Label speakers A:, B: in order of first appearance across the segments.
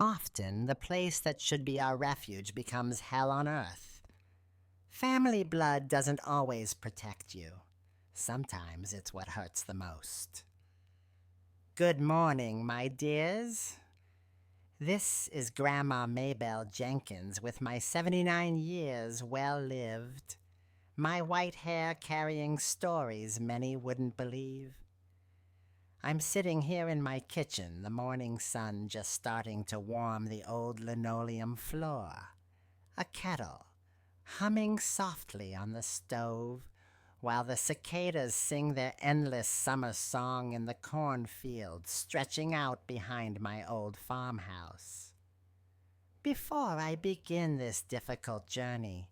A: Often, the place that should be our refuge becomes hell on earth. Family blood doesn't always protect you. Sometimes it's what hurts the most. Good morning, my dears. This is Grandma Maybelle Jenkins with my 79 years well lived, my white hair carrying stories many wouldn't believe. I'm sitting here in my kitchen, the morning sun just starting to warm the old linoleum floor. A kettle, humming softly on the stove, while the cicadas sing their endless summer song in the cornfields stretching out behind my old farmhouse. Before I begin this difficult journey,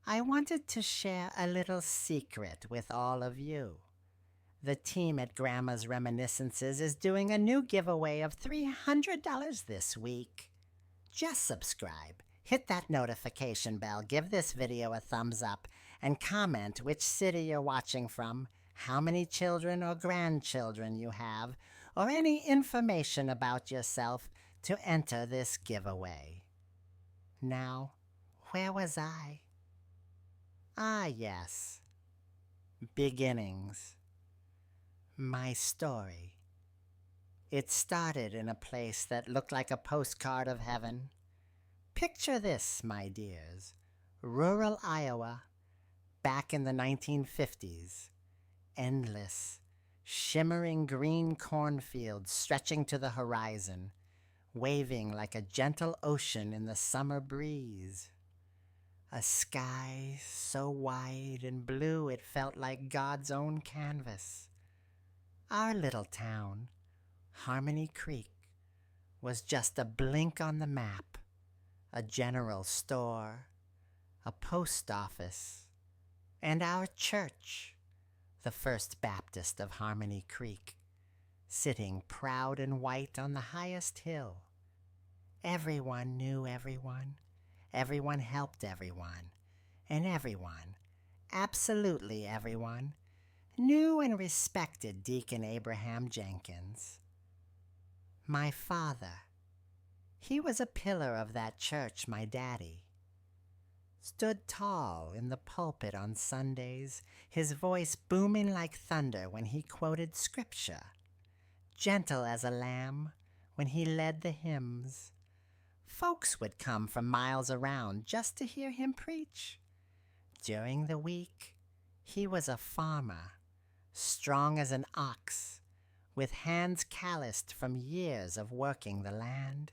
A: I wanted to share a little secret with all of you. The team at Grandma's Reminiscences is doing a new giveaway of $300 this week. Just subscribe, hit that notification bell, give this video a thumbs up, and comment which city you're watching from, how many children or grandchildren you have, or any information about yourself to enter this giveaway. Now, where was I? Ah, yes. Beginnings. My story. It started in a place that looked like a postcard of heaven. Picture this, my dears. Rural Iowa, back in the 1950s. Endless, shimmering green cornfields stretching to the horizon, waving like a gentle ocean in the summer breeze. A sky so wide and blue it felt like God's own canvas. Our little town, Harmony Creek, was just a blink on the map, a general store, a post office, and our church, the First Baptist of Harmony Creek, sitting proud and white on the highest hill. Everyone knew everyone, everyone helped everyone, and everyone, absolutely everyone, knew and respected Deacon Abraham Jenkins. My father, he was a pillar of that church, my daddy. Stood tall in the pulpit on Sundays, his voice booming like thunder when he quoted scripture, gentle as a lamb when he led the hymns. Folks would come from miles around just to hear him preach. During the week, he was a farmer, strong as an ox, with hands calloused from years of working the land.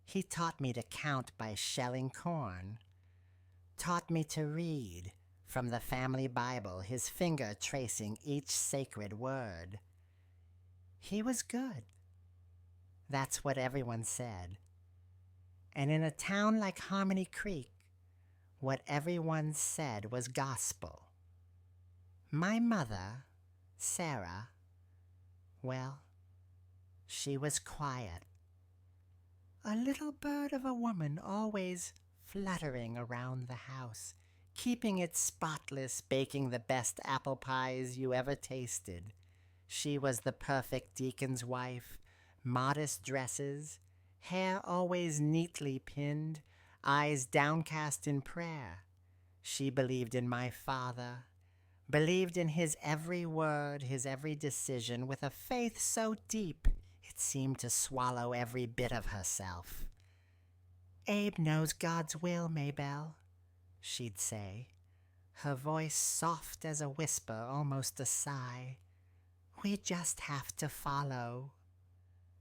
A: He taught me to count by shelling corn, taught me to read from the family Bible, his finger tracing each sacred word. He was good. That's what everyone said. And in a town like Harmony Creek, what everyone said was gospel. My mother, Sarah, well, she was quiet. A little bird of a woman always fluttering around the house, keeping it spotless, baking the best apple pies you ever tasted. She was the perfect deacon's wife, modest dresses, hair always neatly pinned, eyes downcast in prayer. She believed in my father, believed in his every word, his every decision, with a faith so deep it seemed to swallow every bit of herself. "Abe knows God's will, Maybelle," she'd say, her voice soft as a whisper, almost a sigh. "We just have to follow."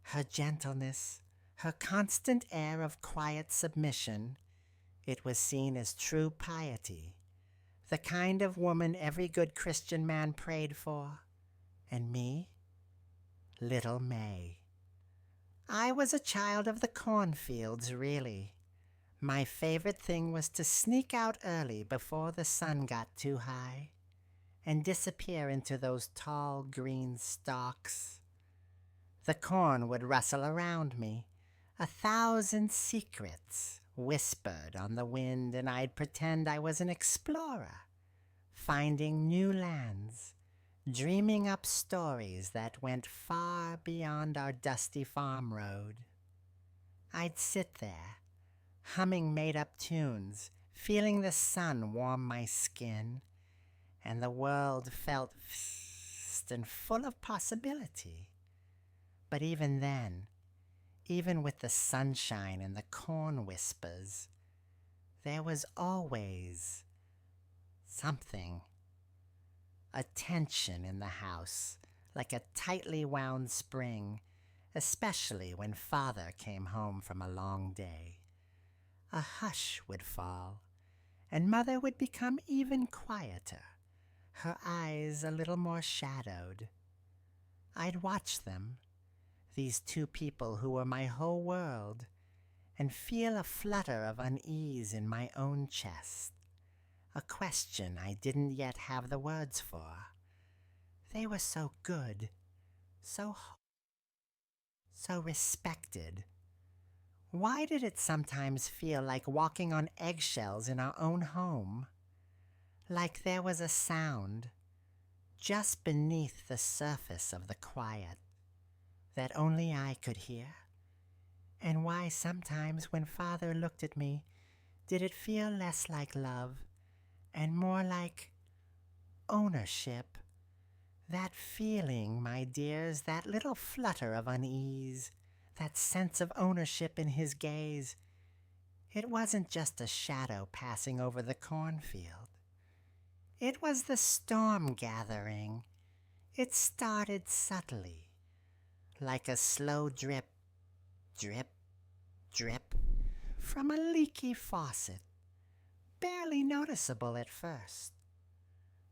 A: Her gentleness, her constant air of quiet submission, it was seen as true piety, the kind of woman every good Christian man prayed for. And me? Little May. I was a child of the cornfields, really. My favorite thing was to sneak out early before the sun got too high and disappear into those tall green stalks. The corn would rustle around me, 1,000 secrets whispered on the wind, and I'd pretend I was an explorer, finding new lands, dreaming up stories that went far beyond our dusty farm road. I'd sit there, humming made-up tunes, feeling the sun warm my skin, and the world felt vast and full of possibility. But even then, even with the sunshine and the corn whispers, there was always something, a tension in the house, like a tightly wound spring, especially when Father came home from a long day. A hush would fall, and Mother would become even quieter, her eyes a little more shadowed. I'd watch them, these two people who were my whole world, and feel a flutter of unease in my own chest, a question I didn't yet have the words for. They were so good, so respected. Why did it sometimes feel like walking on eggshells in our own home? Like there was a sound just beneath the surface of the quiet that only I could hear? And why sometimes when Father looked at me, did it feel less like love and more like ownership? That feeling, my dears, that little flutter of unease, that sense of ownership in his gaze, it wasn't just a shadow passing over the cornfield. It was the storm gathering. It started subtly, like a slow drip, drip, drip, from a leaky faucet, barely noticeable at first.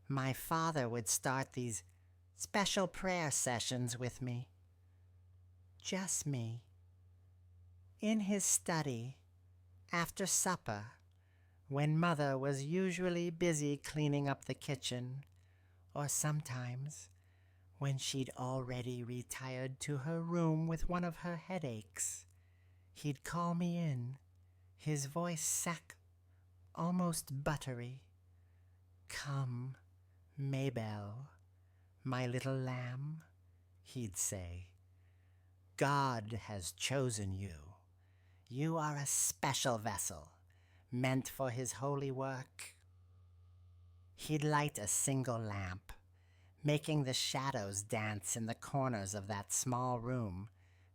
A: My father would start these special prayer sessions with me, just me, in his study, after supper, when Mother was usually busy cleaning up the kitchen, or sometimes when she'd already retired to her room with one of her headaches. He'd call me in, his voice sac, almost buttery. "Come, Maybelle, my little lamb," he'd say. "God has chosen you. You are a special vessel, meant for his holy work." He'd light a single lamp, making the shadows dance in the corners of that small room,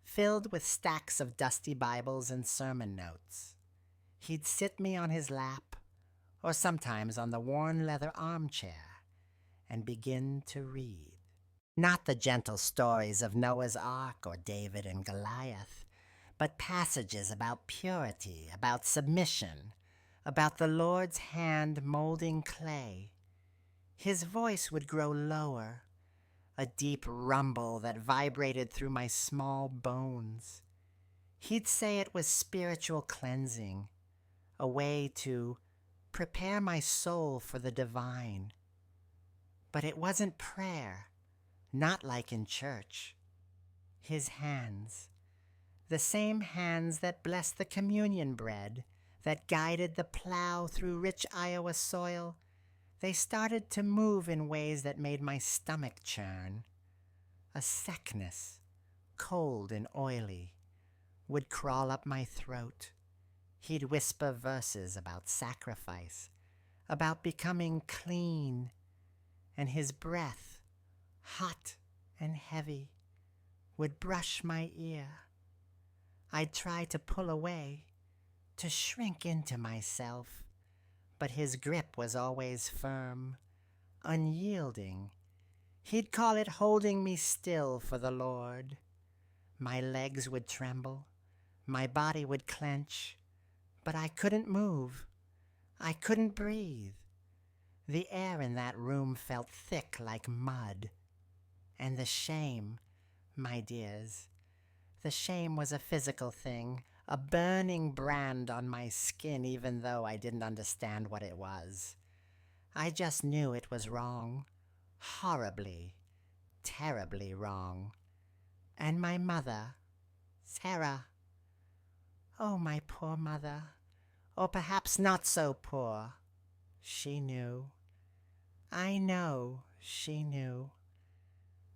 A: filled with stacks of dusty Bibles and sermon notes. He'd sit me on his lap, or sometimes on the worn leather armchair, and begin to read. Not the gentle stories of Noah's Ark or David and Goliath, but passages about purity, about submission, about the Lord's hand molding clay. His voice would grow lower, a deep rumble that vibrated through my small bones. He'd say it was spiritual cleansing, a way to prepare my soul for the divine. But it wasn't prayer, not like in church. His hands, the same hands that blessed the communion bread, that guided the plow through rich Iowa soil, they started to move in ways that made my stomach churn. A sickness, cold and oily, would crawl up my throat. He'd whisper verses about sacrifice, about becoming clean, and his breath, hot and heavy, would brush my ear. I'd try to pull away, to shrink into myself, but his grip was always firm, unyielding. He'd call it holding me still for the Lord. My legs would tremble, my body would clench, but I couldn't move. I couldn't breathe. The air in that room felt thick like mud. And the shame, my dears, the shame was a physical thing, a burning brand on my skin, even though I didn't understand what it was. I just knew it was wrong, horribly, terribly wrong. And my mother, Sarah, oh, my poor mother, or perhaps not so poor, she knew. I know she knew.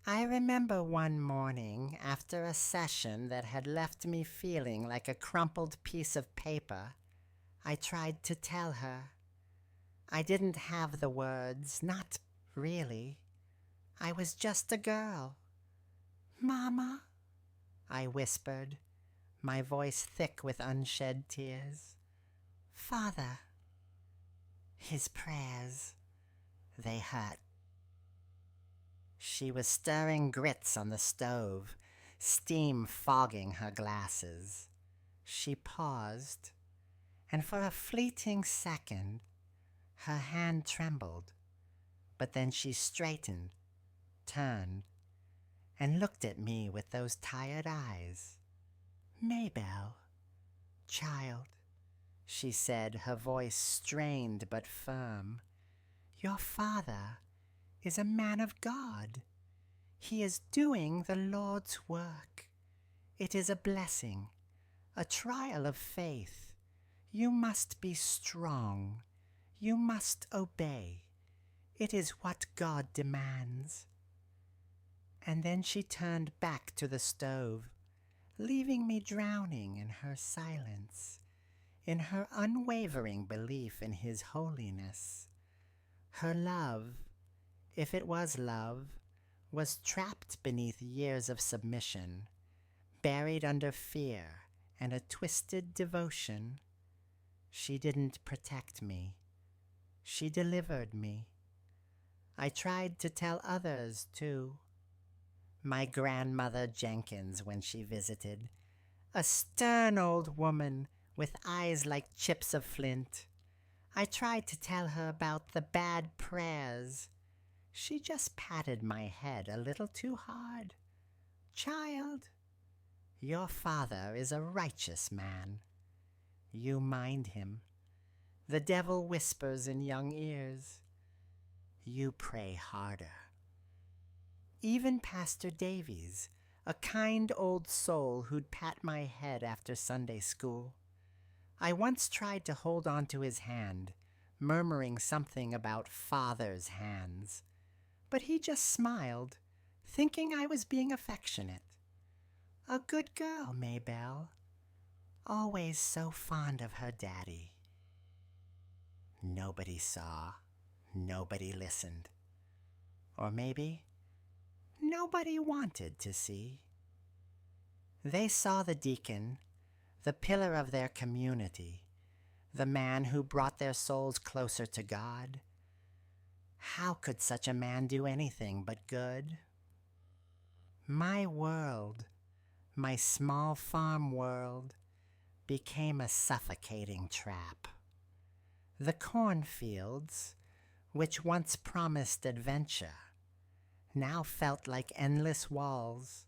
A: I remember one morning after a session that had left me feeling like a crumpled piece of paper, I tried to tell her. I didn't have the words, not really. I was just a girl. "Mama," I whispered, my voice thick with unshed tears. "Father." His prayers, they hurt. She was stirring grits on the stove, steam fogging her glasses. She paused, and for a fleeting second, her hand trembled. But then she straightened, turned, and looked at me with those tired eyes. "Maybelle, child," she said, her voice strained but firm, "your father is a man of God. He is doing the Lord's work. It is a blessing, a trial of faith. You must be strong. You must obey. It is what God demands." And then she turned back to the stove, leaving me drowning in her silence, in her unwavering belief in His holiness. Her love, if it was love, was trapped beneath years of submission, buried under fear and a twisted devotion. She didn't protect me. She delivered me. I tried to tell others, too. My grandmother Jenkins, when she visited, a stern old woman with eyes like chips of flint. I tried to tell her about the bad prayers. She just patted my head a little too hard. "Child, your father is a righteous man. You mind him. The devil whispers in young ears. You pray harder." Even Pastor Davies, a kind old soul who'd pat my head after Sunday school. I once tried to hold on to his hand, murmuring something about father's hands. But he just smiled, thinking I was being affectionate. "A good girl, Maybelle. Always so fond of her daddy." Nobody saw. Nobody listened. Or maybe nobody wanted to see. They saw the deacon, the pillar of their community, the man who brought their souls closer to God. How could such a man do anything but good? My world, my small farm world, became a suffocating trap. The cornfields, which once promised adventure, now felt like endless walls,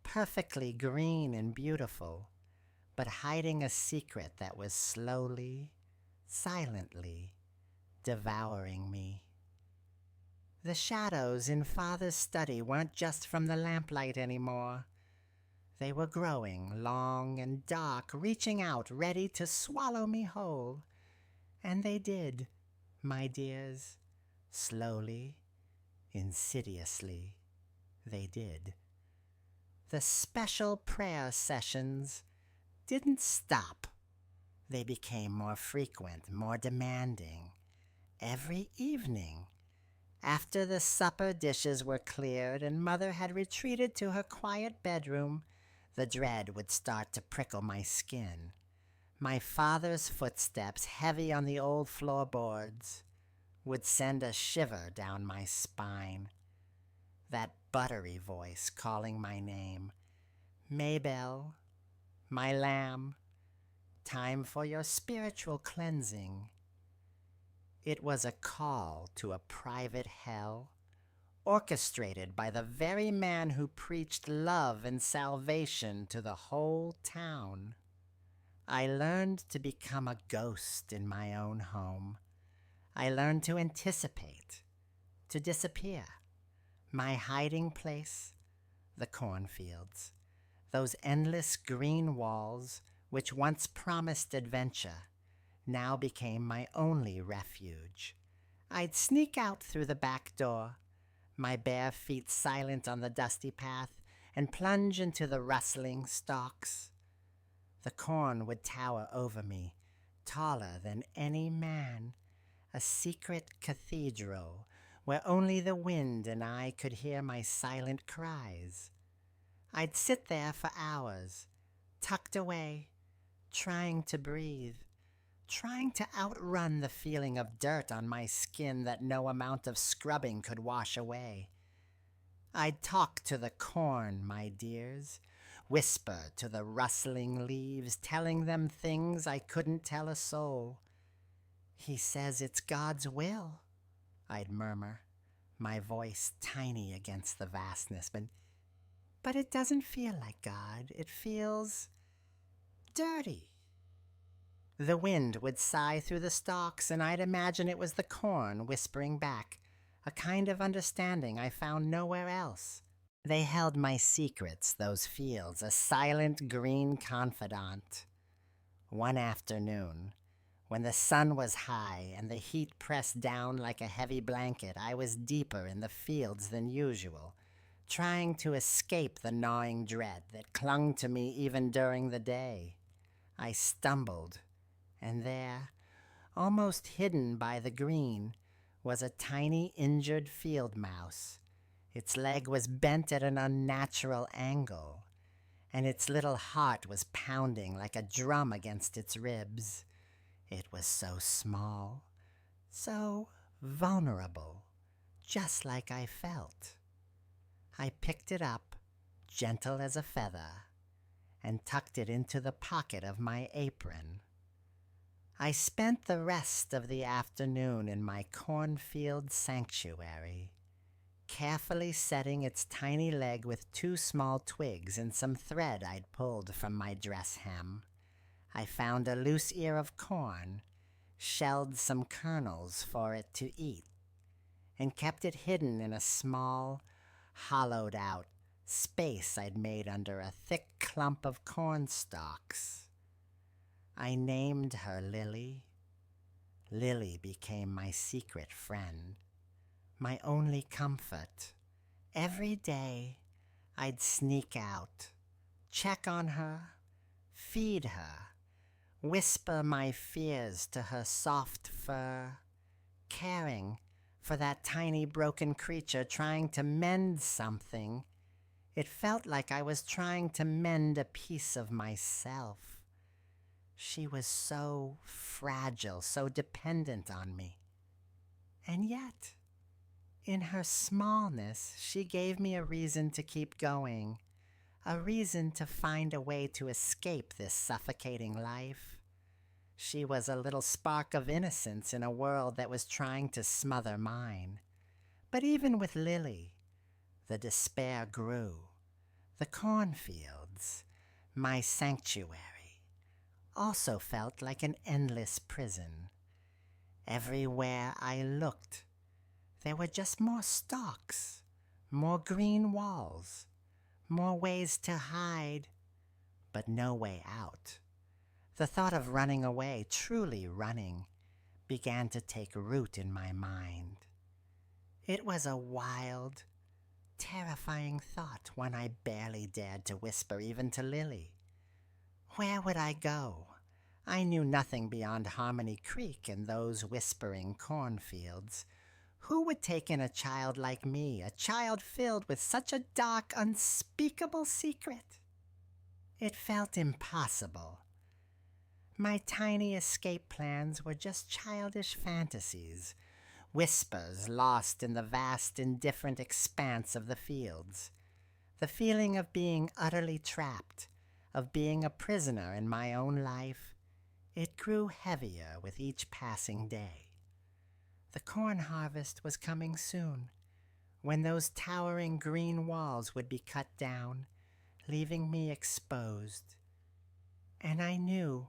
A: perfectly green and beautiful, but hiding a secret that was slowly, silently devouring me. The shadows in Father's study weren't just from the lamplight anymore. They were growing long and dark, reaching out, ready to swallow me whole. And they did, my dears. Slowly, insidiously, they did. The special prayer sessions didn't stop. They became more frequent, more demanding. Every evening, after the supper dishes were cleared and Mother had retreated to her quiet bedroom, the dread would start to prickle my skin. My father's footsteps, heavy on the old floorboards, would send a shiver down my spine. That buttery voice calling my name. "Maybelle, my lamb, time for your spiritual cleansing." It was a call to a private hell, orchestrated by the very man who preached love and salvation to the whole town. I learned to become a ghost in my own home. I learned to anticipate, to disappear. My hiding place, the cornfields, those endless green walls which once promised adventure, now became my only refuge. I'd sneak out through the back door, my bare feet silent on the dusty path, and plunge into the rustling stalks. The corn would tower over me, taller than any man, a secret cathedral where only the wind and I could hear my silent cries. I'd sit there for hours, tucked away, trying to breathe, trying to outrun the feeling of dirt on my skin that no amount of scrubbing could wash away. I'd talk to the corn, my dears, whisper to the rustling leaves, telling them things I couldn't tell a soul. "He says it's God's will," I'd murmur, my voice tiny against the vastness, but it doesn't feel like God. It feels dirty. The wind would sigh through the stalks, and I'd imagine it was the corn whispering back, a kind of understanding I found nowhere else. They held my secrets, those fields, a silent green confidant. One afternoon, when the sun was high and the heat pressed down like a heavy blanket, I was deeper in the fields than usual, trying to escape the gnawing dread that clung to me even during the day. I stumbled, and there, almost hidden by the green, was a tiny injured field mouse. Its leg was bent at an unnatural angle, and its little heart was pounding like a drum against its ribs. It was so small, so vulnerable, just like I felt. I picked it up, gentle as a feather, and tucked it into the pocket of my apron. I spent the rest of the afternoon in my cornfield sanctuary, carefully setting its tiny leg with 2 small twigs and some thread I'd pulled from my dress hem. I found a loose ear of corn, shelled some kernels for it to eat, and kept it hidden in a small, hollowed-out space I'd made under a thick clump of corn stalks. I named her Lily. Lily became my secret friend, my only comfort. Every day, I'd sneak out, check on her, feed her, whisper my fears to her soft fur, caring for that tiny broken creature, trying to mend something. It felt like I was trying to mend a piece of myself. She was so fragile, so dependent on me. And yet, in her smallness, she gave me a reason to keep going, a reason to find a way to escape this suffocating life. She was a little spark of innocence in a world that was trying to smother mine. But even with Lily, the despair grew. The cornfields, my sanctuary, also felt like an endless prison. Everywhere I looked, there were just more stalks, more green walls, more ways to hide, but no way out. The thought of running away, truly running, began to take root in my mind. It was a wild, terrifying thought, one I barely dared to whisper even to Lily. Where would I go? I knew nothing beyond Harmony Creek and those whispering cornfields. Who would take in a child like me, a child filled with such a dark, unspeakable secret? It felt impossible. My tiny escape plans were just childish fantasies, whispers lost in the vast, indifferent expanse of the fields. The feeling of being utterly trapped, of being a prisoner in my own life, it grew heavier with each passing day. The corn harvest was coming soon, when those towering green walls would be cut down, leaving me exposed. And I knew,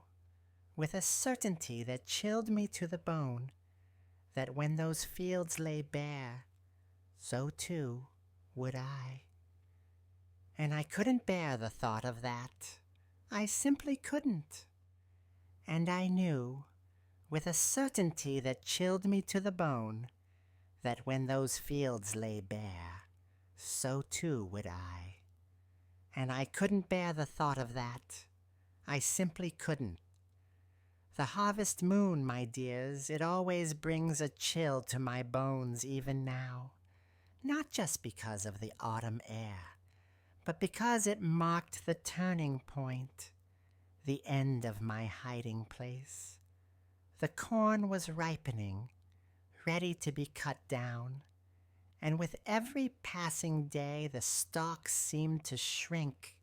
A: with a certainty that chilled me to the bone, that when those fields lay bare, so too would I. And I couldn't bear the thought of that. I simply couldn't. And I knew, with a certainty that chilled me to the bone, that when those fields lay bare, so too would I. And I couldn't bear the thought of that. I simply couldn't. The harvest moon, my dears, it always brings a chill to my bones even now. Not just because of the autumn air, but because it marked the turning point, the end of my hiding place. The corn was ripening, ready to be cut down, and with every passing day the stalks seemed to shrink,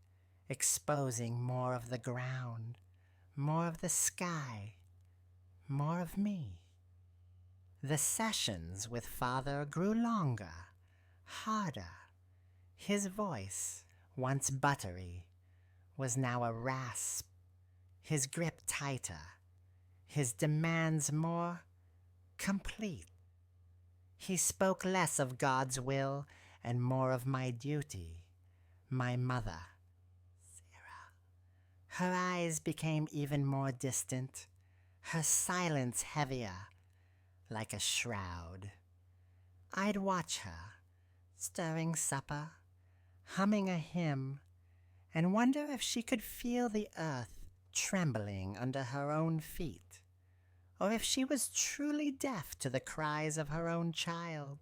A: exposing more of the ground, more of the sky, more of me. The sessions with Father grew longer, harder. His voice, once buttery, was now a rasp, his grip tighter, his demands more complete. He spoke less of God's will and more of my duty, my mother, Sarah. Her eyes became even more distant, her silence heavier, like a shroud. I'd watch her, stirring supper, humming a hymn, and wonder if she could feel the earth trembling under her own feet, or if she was truly deaf to the cries of her own child.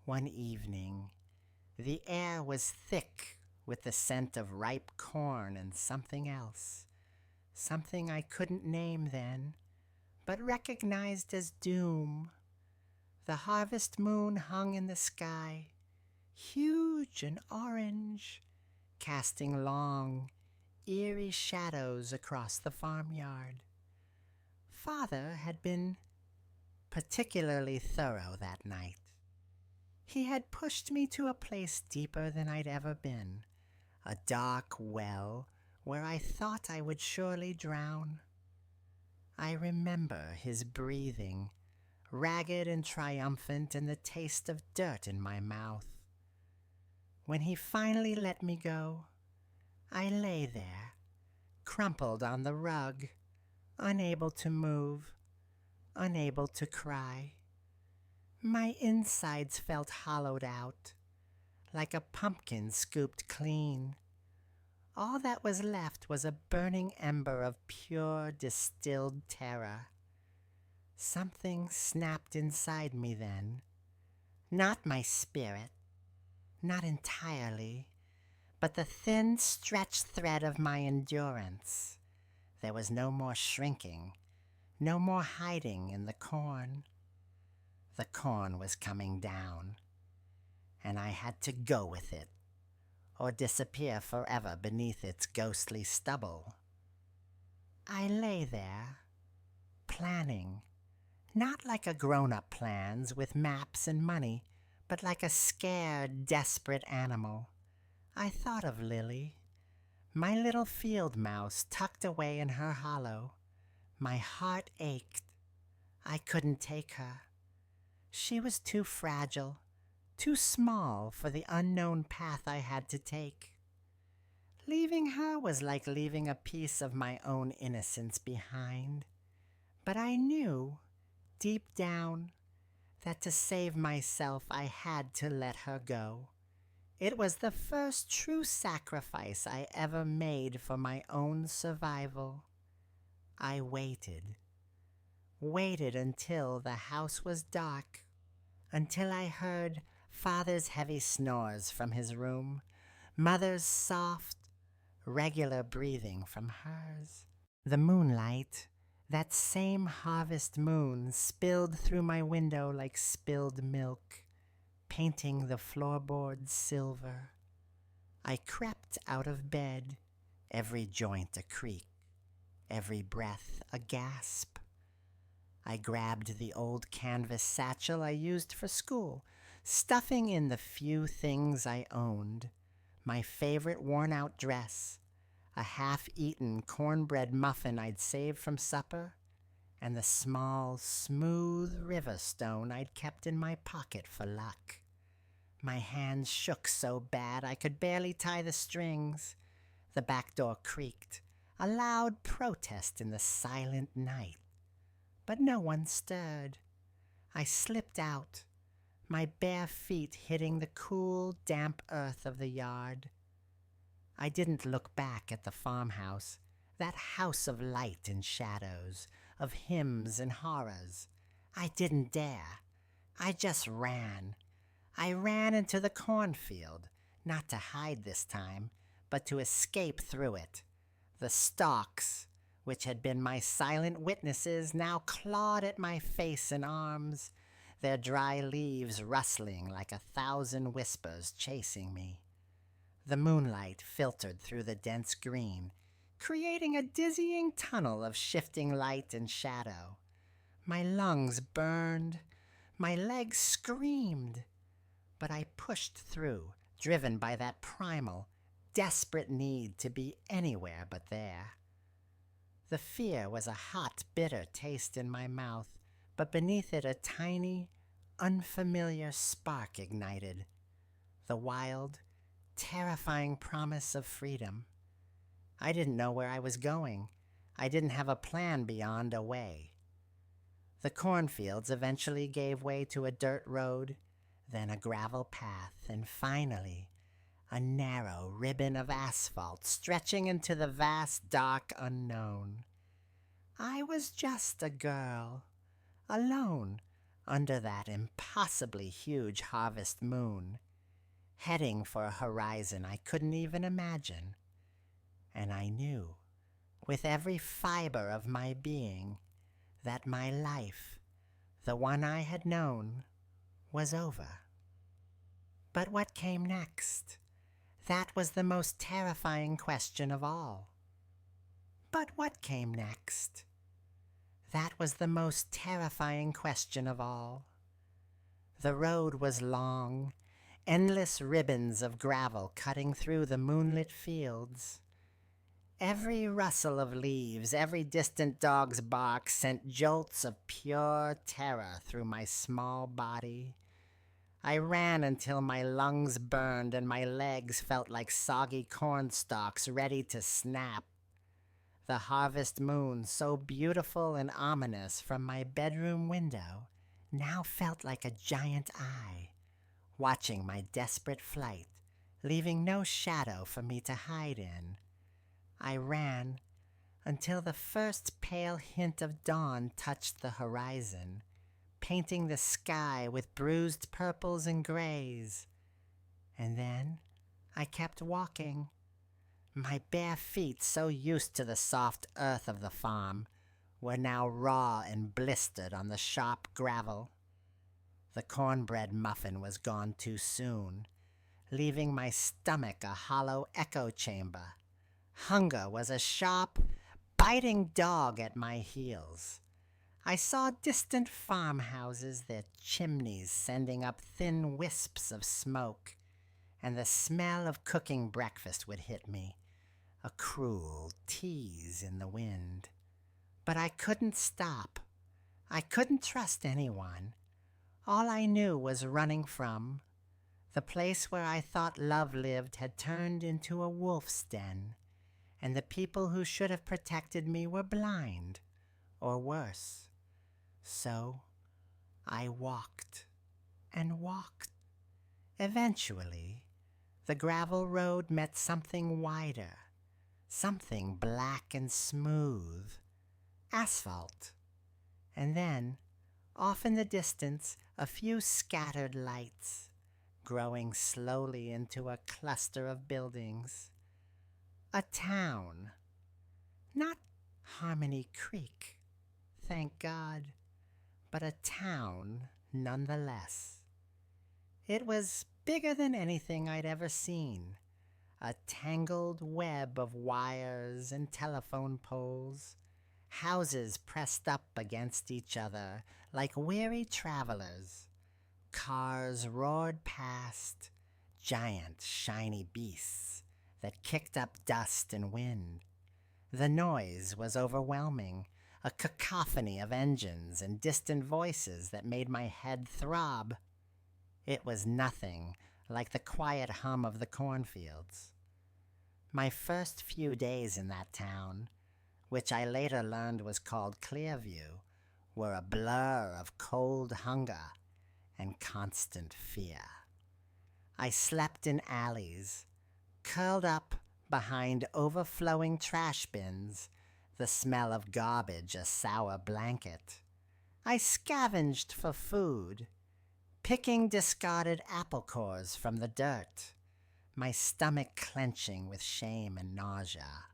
A: One evening, the air was thick with the scent of ripe corn and something else, something I couldn't name then, but recognized as doom. The harvest moon hung in the sky, huge and orange, casting long, eerie shadows across the farmyard. Father had been particularly thorough that night. He had pushed me to a place deeper than I'd ever been, a dark well where I thought I would surely drown. I remember his breathing, ragged and triumphant, and the taste of dirt in my mouth. When he finally let me go, I lay there, crumpled on the rug, unable to move, unable to cry. My insides felt hollowed out, like a pumpkin scooped clean. All that was left was a burning ember of pure, distilled terror. Something snapped inside me then. Not my spirit, not entirely, but the thin, stretched thread of my endurance. There was no more shrinking, no more hiding in the corn. The corn was coming down, and I had to go with it, or disappear forever beneath its ghostly stubble. I lay there, planning, not like a grown-up plans with maps and money, but like a scared, desperate animal. I thought of Lily, my little field mouse tucked away in her hollow. My heart ached. I couldn't take her. She was too fragile, too small for the unknown path I had to take. Leaving her was like leaving a piece of my own innocence behind. But I knew, deep down, that to save myself I had to let her go. It was the first true sacrifice I ever made for my own survival. I waited until the house was dark, until I heard Father's heavy snores from his room, Mother's soft, regular breathing from hers. The moonlight, that same harvest moon, spilled through my window like spilled milk, painting the floorboards silver. I crept out of bed, every joint a creak, every breath a gasp. I grabbed the old canvas satchel I used for school, stuffing in the few things I owned, my favorite worn-out dress, a half-eaten cornbread muffin I'd saved from supper, and the small, smooth river stone I'd kept in my pocket for luck. My hands shook so bad I could barely tie the strings. The back door creaked, a loud protest in the silent night. But no one stirred. I slipped out, my bare feet hitting the cool, damp earth of the yard. I didn't look back at the farmhouse, that house of light and shadows, of hymns and horrors. I didn't dare. I just ran. I ran into the cornfield, not to hide this time, but to escape through it. The stalks, which had been my silent witnesses, now clawed at my face and arms, their dry leaves rustling like 1,000 whispers chasing me. The moonlight filtered through the dense green, creating a dizzying tunnel of shifting light and shadow. My lungs burned, my legs screamed, but I pushed through, driven by that primal, desperate need to be anywhere but there. The fear was a hot, bitter taste in my mouth, but beneath it a tiny, unfamiliar spark ignited. The wild, terrifying promise of freedom. I didn't know where I was going. I didn't have a plan beyond a way. The cornfields eventually gave way to a dirt road, then a gravel path, and finally a narrow ribbon of asphalt stretching into the vast, dark unknown. I was just a girl, alone under that impossibly huge harvest moon, heading for a horizon I couldn't even imagine. And I knew, with every fiber of my being, that my life, the one I had known, was over. But what came next? That was the most terrifying question of all. But what came next? That was the most terrifying question of all. The road was long, endless ribbons of gravel cutting through the moonlit fields. Every rustle of leaves, every distant dog's bark sent jolts of pure terror through my small body. I ran until my lungs burned and my legs felt like soggy cornstalks ready to snap. The harvest moon, so beautiful and ominous from my bedroom window, now felt like a giant eye, watching my desperate flight, leaving no shadow for me to hide in. I ran until the first pale hint of dawn touched the horizon, painting the sky with bruised purples and grays. And then I kept walking. My bare feet, so used to the soft earth of the farm, were now raw and blistered on the sharp gravel. The cornbread muffin was gone too soon, leaving my stomach a hollow echo chamber. Hunger was a sharp, biting dog at my heels. I saw distant farmhouses, their chimneys sending up thin wisps of smoke, and the smell of cooking breakfast would hit me, a cruel tease in the wind. But I couldn't stop. I couldn't trust anyone. All I knew was running from. The place where I thought love lived had turned into a wolf's den, and the people who should have protected me were blind, or worse. So I walked and walked. Eventually, the gravel road met something wider, something black and smooth, asphalt. And then, off in the distance, a few scattered lights, growing slowly into a cluster of buildings. A town. Not Harmony Creek, thank God, but a town nonetheless. It was bigger than anything I'd ever seen, a tangled web of wires and telephone poles, houses pressed up against each other like weary travelers. Cars roared past, giant shiny beasts that kicked up dust and wind. The noise was overwhelming, a cacophony of engines and distant voices that made my head throb. It was nothing like the quiet hum of the cornfields. My first few days in that town, which I later learned was called Clearview, were a blur of cold hunger and constant fear. I slept in alleys, curled up behind overflowing trash bins, the smell of garbage a sour blanket. I scavenged for food, picking discarded apple cores from the dirt, my stomach clenching with shame and nausea.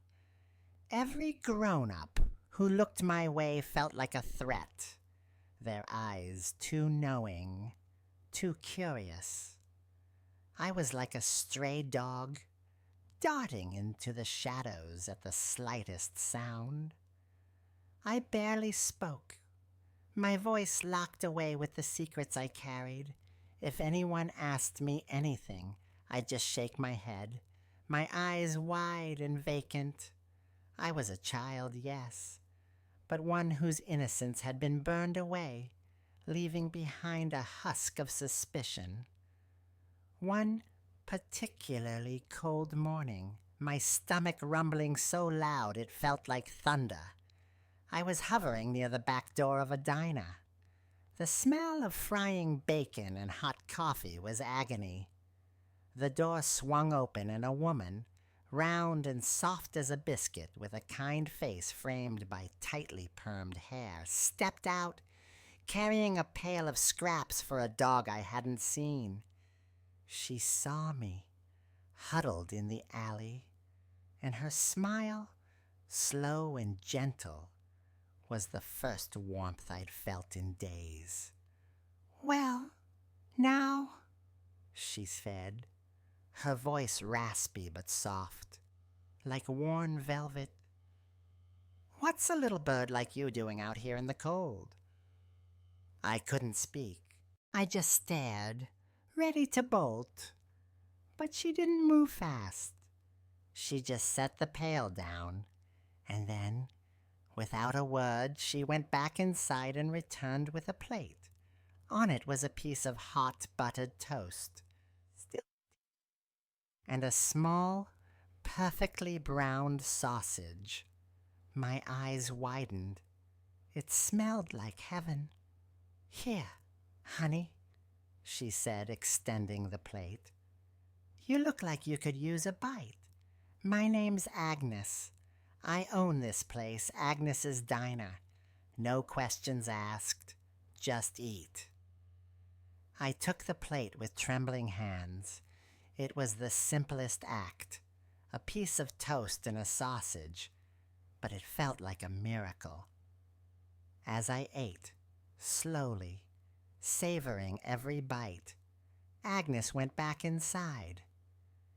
A: Every grown-up who looked my way felt like a threat, their eyes too knowing, too curious. I was like a stray dog, darting into the shadows at the slightest sound. I barely spoke, my voice locked away with the secrets I carried. If anyone asked me anything, I'd just shake my head, my eyes wide and vacant. I was a child, yes, but one whose innocence had been burned away, leaving behind a husk of suspicion. One particularly cold morning, my stomach rumbling so loud it felt like thunder, I was hovering near the back door of a diner. The smell of frying bacon and hot coffee was agony. The door swung open and a woman, round and soft as a biscuit with a kind face framed by tightly permed hair, stepped out, carrying a pail of scraps for a dog I hadn't seen. She saw me, huddled in the alley, and her smile, slow and gentle, was the first warmth I'd felt in days. "Well, now," she said, her voice raspy but soft, like worn velvet. "What's a little bird like you doing out here in the cold?" I couldn't speak. I just stared, ready to bolt. But she didn't move fast. She just set the pail down, and then, without a word, she went back inside and returned with a plate. On it was a piece of hot buttered toast, and a small, perfectly browned sausage. My eyes widened. It smelled like heaven. "Here, honey," she said, extending the plate. "You look like you could use a bite. My name's Agnes. I own this place, Agnes's Diner. No questions asked. Just eat." I took the plate with trembling hands. It was the simplest act, a piece of toast and a sausage, but it felt like a miracle. As I ate, slowly, savoring every bite, Agnes went back inside.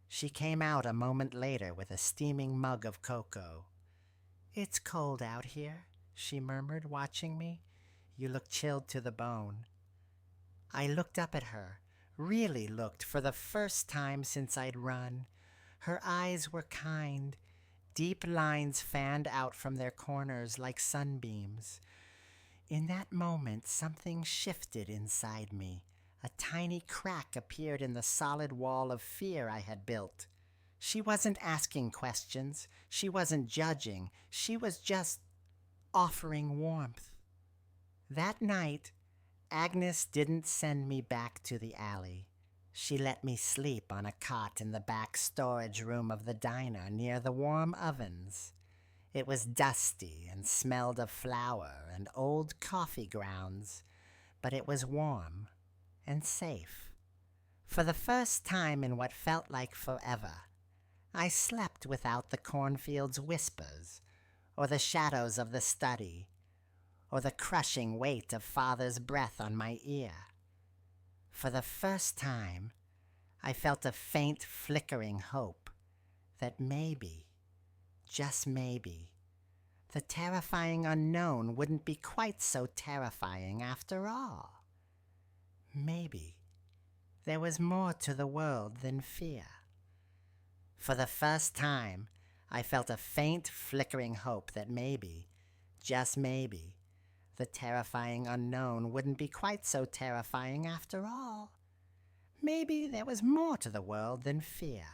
A: She came out a moment later with a steaming mug of cocoa. "It's cold out here," she murmured, watching me. "You look chilled to the bone." I looked up at her, really looked for the first time since I'd run. Her eyes were kind. Deep lines fanned out from their corners like sunbeams. In that moment, something shifted inside me. A tiny crack appeared in the solid wall of fear I had built. She wasn't asking questions. She wasn't judging. She was just offering warmth. That night, Agnes didn't send me back to the alley. She let me sleep on a cot in the back storage room of the diner near the warm ovens. It was dusty and smelled of flour and old coffee grounds, but it was warm and safe. For the first time in what felt like forever, I slept without the cornfields' whispers, or the shadows of the study, or the crushing weight of Father's breath on my ear. For the first time, I felt a faint flickering hope that maybe, just maybe, the terrifying unknown wouldn't be quite so terrifying after all. Maybe there was more to the world than fear. For the first time, I felt a faint flickering hope that maybe, just maybe, the terrifying unknown wouldn't be quite so terrifying after all. Maybe there was more to the world than fear.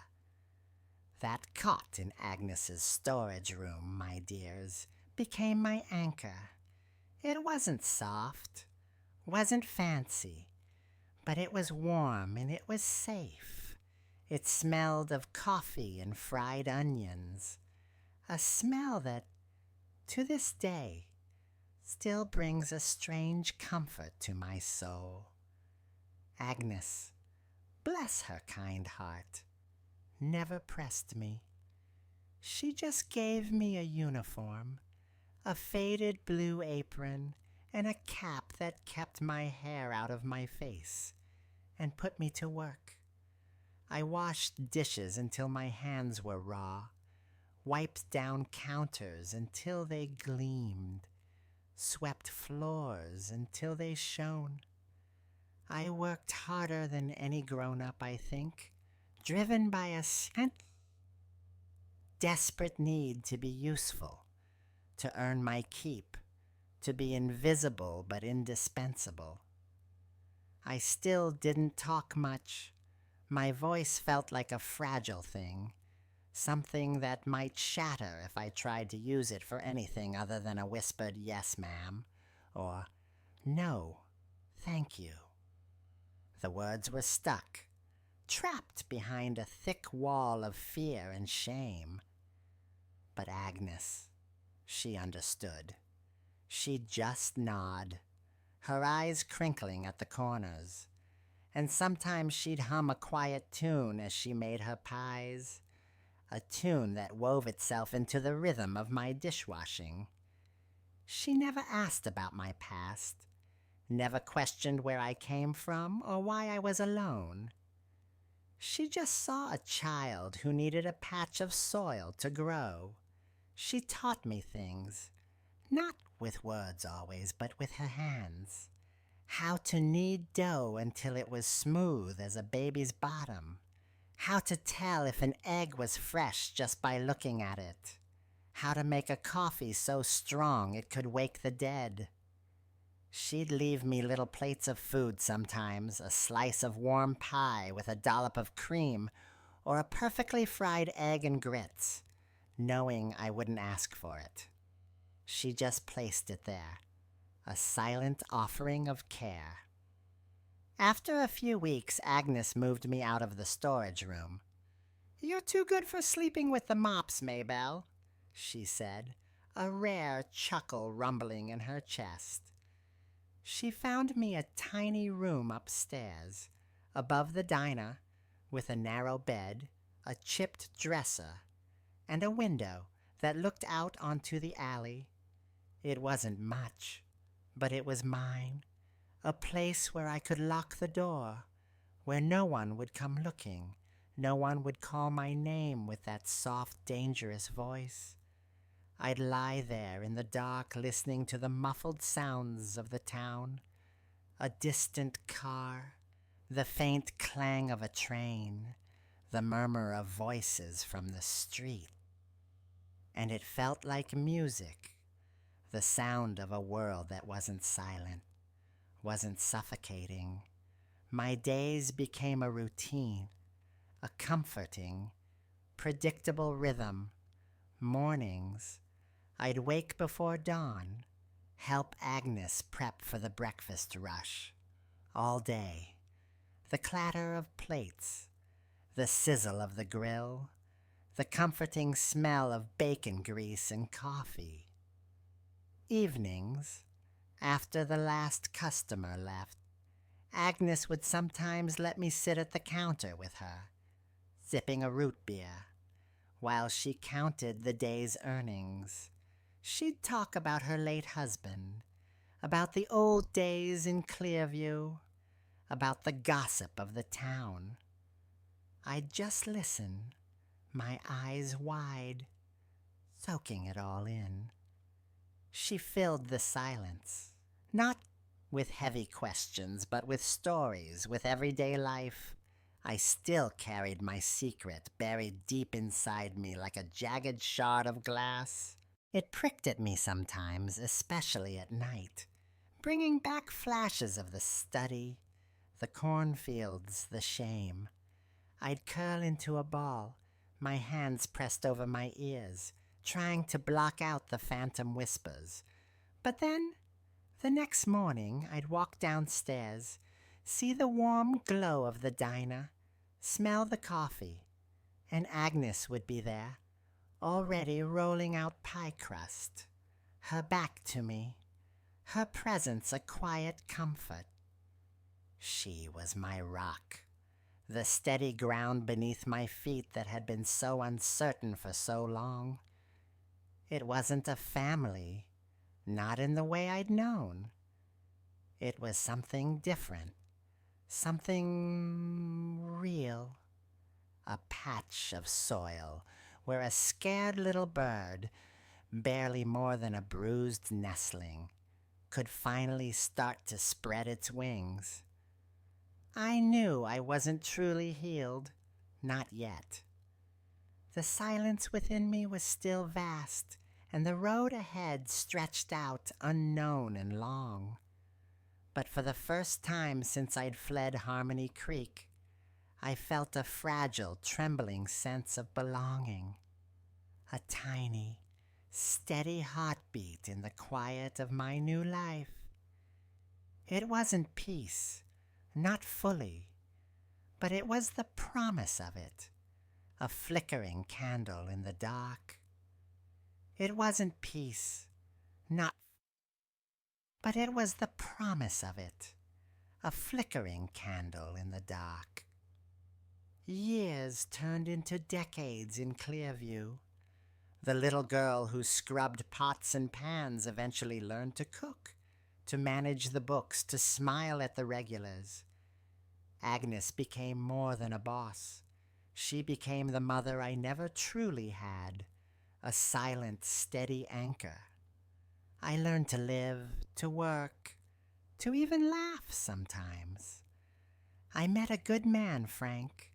A: That cot in Agnes's storage room, my dears, became my anchor. It wasn't soft, wasn't fancy, but it was warm and it was safe. It smelled of coffee and fried onions, a smell that, to this day, still brings a strange comfort to my soul. Agnes, bless her kind heart, never pressed me. She just gave me a uniform, a faded blue apron, and a cap that kept my hair out of my face, and put me to work. I washed dishes until my hands were raw, wiped down counters until they gleamed, swept floors until they shone. I worked harder than any grown-up, I think, driven by a desperate need to be useful, to earn my keep, to be invisible but indispensable. I still didn't talk much. My voice felt like a fragile thing, something that might shatter if I tried to use it for anything other than a whispered "yes, ma'am," or "no, thank you." The words were stuck, trapped behind a thick wall of fear and shame. But Agnes, she understood. She'd just nod, her eyes crinkling at the corners, and sometimes she'd hum a quiet tune as she made her pies, a tune that wove itself into the rhythm of my dishwashing. She never asked about my past, never questioned where I came from or why I was alone. She just saw a child who needed a patch of soil to grow. She taught me things, not with words always, but with her hands. How to knead dough until it was smooth as a baby's bottom. How to tell if an egg was fresh just by looking at it. How to make a coffee so strong it could wake the dead. She'd leave me little plates of food sometimes, a slice of warm pie with a dollop of cream, or a perfectly fried egg and grits, knowing I wouldn't ask for it. She just placed it there, a silent offering of care. After a few weeks, Agnes moved me out of the storage room. "You're too good for sleeping with the mops, Maybelle," she said, a rare chuckle rumbling in her chest. She found me a tiny room upstairs, above the diner, with a narrow bed, a chipped dresser, and a window that looked out onto the alley. It wasn't much, but it was mine, a place where I could lock the door, where no one would come looking, no one would call my name with that soft, dangerous voice. I'd lie there in the dark listening to the muffled sounds of the town, a distant car, the faint clang of a train, the murmur of voices from the street. And it felt like music, the sound of a world that wasn't silent, wasn't suffocating. My days became a routine, a comforting, predictable rhythm. Mornings, I'd wake before dawn, help Agnes prep for the breakfast rush. All day, the clatter of plates, the sizzle of the grill, the comforting smell of bacon grease and coffee. Evenings, after the last customer left, Agnes would sometimes let me sit at the counter with her, sipping a root beer, while she counted the day's earnings. She'd talk about her late husband, about the old days in Clearview, about the gossip of the town. I'd just listen, my eyes wide, soaking it all in. She filled the silence, not with heavy questions, but with stories, with everyday life. I still carried my secret buried deep inside me like a jagged shard of glass. It pricked at me sometimes, especially at night, bringing back flashes of the study, the cornfields, the shame. I'd curl into a ball, my hands pressed over my ears, trying to block out the phantom whispers. But then The next morning, I'd walk downstairs, see the warm glow of the diner, smell the coffee, and Agnes would be there, already rolling out pie crust, her back to me, her presence a quiet comfort. She was my rock, the steady ground beneath my feet that had been so uncertain for so long. It wasn't a family, not in the way I'd known. It was something different, something real. A patch of soil where a scared little bird, barely more than a bruised nestling, could finally start to spread its wings. I knew I wasn't truly healed, not yet. The silence within me was still vast, and the road ahead stretched out unknown and long. But for the first time since I'd fled Harmony Creek, I felt a fragile, trembling sense of belonging. A tiny, steady heartbeat in the quiet of my new life. It wasn't peace, not fully, but it was the promise of it, a flickering candle in the dark. It wasn't peace, not, but it was the promise of it, a flickering candle in the dark. Years turned into decades in Clearview. The little girl who scrubbed pots and pans eventually learned to cook, to manage the books, to smile at the regulars. Agnes became more than a boss. She became the mother I never truly had, a silent, steady anchor. I learned to live, to work, to even laugh sometimes. I met a good man, Frank,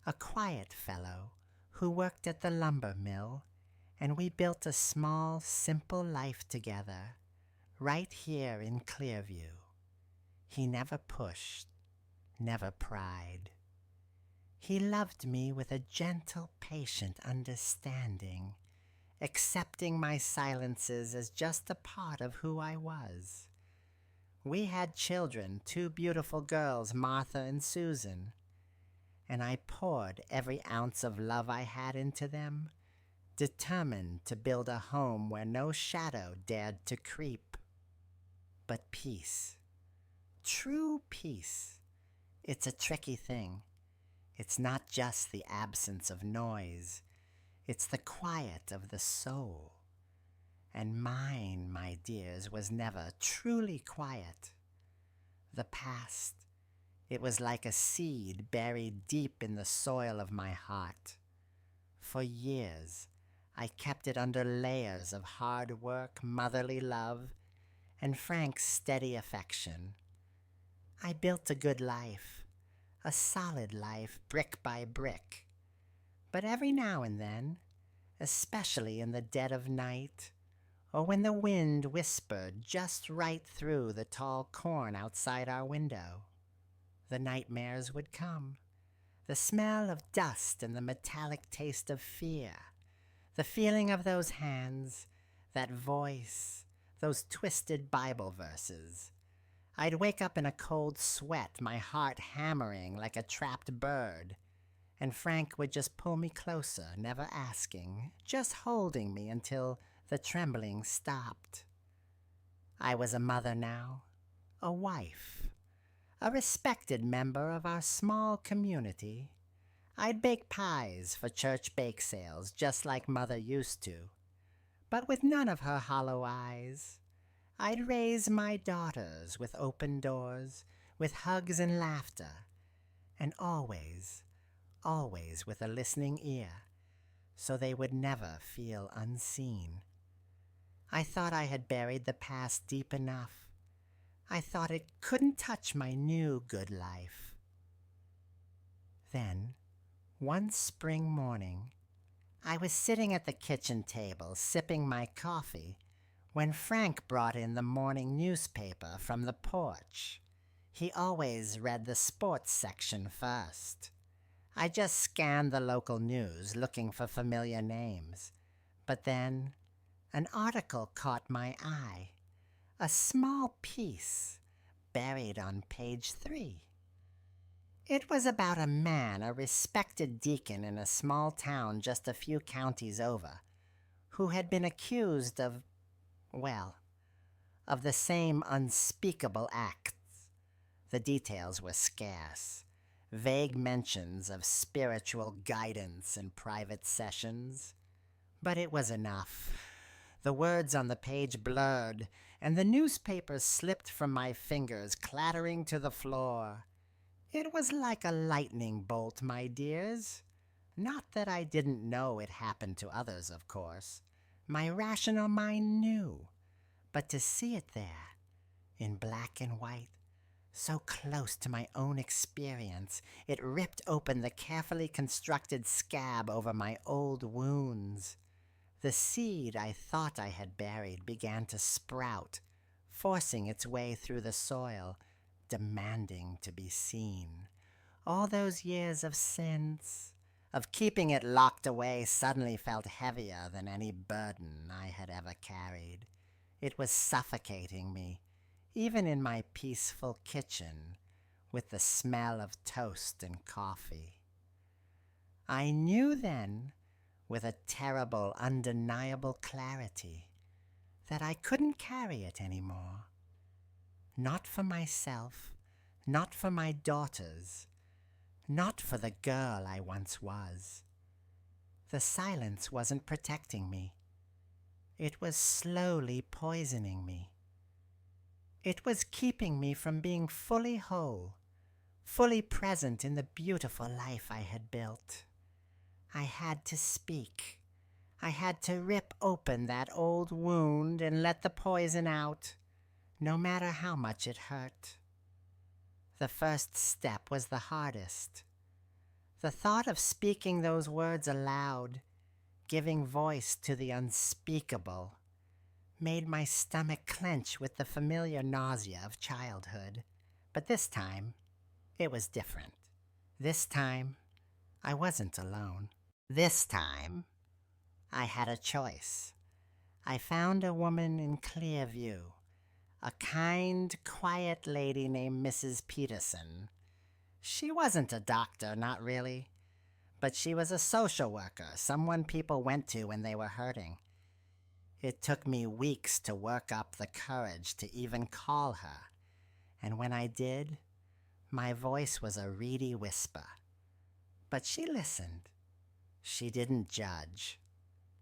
A: a quiet fellow who worked at the lumber mill, and we built a small, simple life together, right here in Clearview. He never pushed, never pried. He loved me with a gentle, patient understanding, accepting my silences as just a part of who I was. We had children, 2 beautiful girls, Martha and Susan, and I poured every ounce of love I had into them, determined to build a home where no shadow dared to creep. But peace, true peace, it's a tricky thing. It's not just the absence of noise. It's the quiet of the soul. And mine, my dears, was never truly quiet. The past, it was like a seed buried deep in the soil of my heart. For years, I kept it under layers of hard work, motherly love, and Frank's steady affection. I built a good life, a solid life, brick by brick. But every now and then, especially in the dead of night, or when the wind whispered just right through the tall corn outside our window, the nightmares would come. The smell of dust and the metallic taste of fear, the feeling of those hands, that voice, those twisted Bible verses. I'd wake up in a cold sweat, my heart hammering like a trapped bird, and Frank would just pull me closer, never asking, just holding me until the trembling stopped. I was a mother now, a wife, a respected member of our small community. I'd bake pies for church bake sales just like Mother used to, but with none of her hollow eyes. I'd raise my daughters with open doors, with hugs and laughter, and always, always with a listening ear, so they would never feel unseen. I thought I had buried the past deep enough. I thought it couldn't touch my new good life. Then, one spring morning, I was sitting at the kitchen table sipping my coffee when Frank brought in the morning newspaper from the porch. He always read the sports section first. I just scanned the local news looking for familiar names, but then an article caught my eye. a small piece buried on page 3. It was about a man, a respected deacon in a small town just a few counties over, who had been accused of, well, of the same unspeakable acts. The details were scarce, vague mentions of spiritual guidance in private sessions. But it was enough. The words on the page blurred, and the newspaper slipped from my fingers, clattering to the floor. It was like a lightning bolt, my dears. Not that I didn't know it happened to others, of course. My rational mind knew. But to see it there, in black and white, so close to my own experience, it ripped open the carefully constructed scab over my old wounds. The seed I thought I had buried began to sprout, forcing its way through the soil, demanding to be seen. All those years of since, of keeping it locked away, suddenly felt heavier than any burden I had ever carried. It was suffocating me, even in my peaceful kitchen, with the smell of toast and coffee. I knew then, with a terrible, undeniable clarity, that I couldn't carry it anymore. Not for myself, not for my daughters, not for the girl I once was. The silence wasn't protecting me. It was slowly poisoning me. It was keeping me from being fully whole, fully present in the beautiful life I had built. I had to speak. I had to rip open that old wound and let the poison out, no matter how much it hurt. The first step was the hardest. The thought of speaking those words aloud, giving voice to the unspeakable, made my stomach clench with the familiar nausea of childhood. But this time, it was different. This time, I wasn't alone. This time, I had a choice. I found a woman in Clearview, a kind, quiet lady named Mrs. Peterson. She wasn't a doctor, not really, but she was a social worker, someone people went to when they were hurting. It took me weeks to work up the courage to even call her, and when I did, my voice was a reedy whisper. But she listened. She didn't judge.